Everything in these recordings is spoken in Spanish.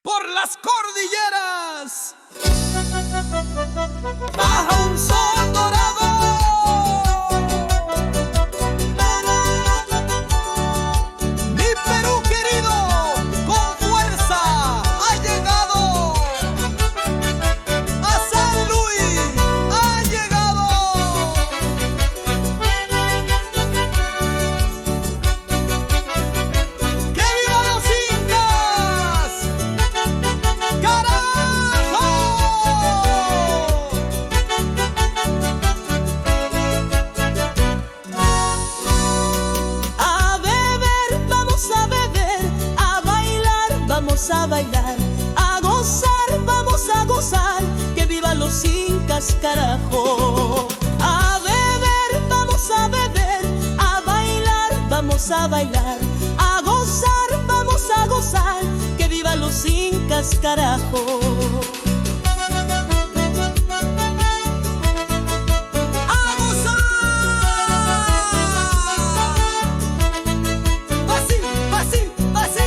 por las cordilleras baja un sol dorado. Mi Perú querido, con fuerza ha llegado a San Luis, ha llegado. ¡Que vivan los incas! ¡Carajo! A beber, vamos a beber, a bailar, vamos a bailar, a gozar, que vivan los incas, carajo. A beber, vamos a beber, a bailar, vamos a bailar, a gozar, que vivan los incas, carajo. Así, así, así.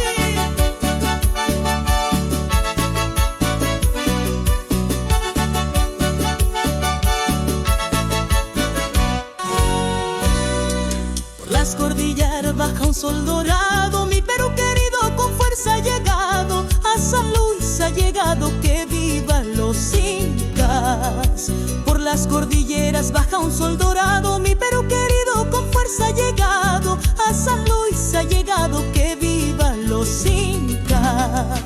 Por las cordilleras baja un sol dorado, mi Perú querido con fuerza ha llegado, a San Luis ha llegado, que vivan los incas. Por las cordilleras baja un sol dorado, mi Perú querido con fuerza ha llegado, a San Luis ha llegado, que vivan los incas.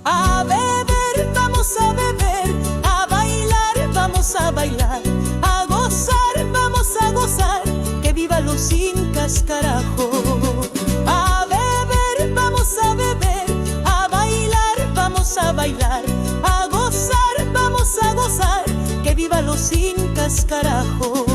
A beber, vamos a beber, a bailar, vamos a bailar, a gozar, que vivan los incas, carajo. A beber, vamos a beber, a bailar, vamos a bailar, a gozar, que vivan los incas, carajo.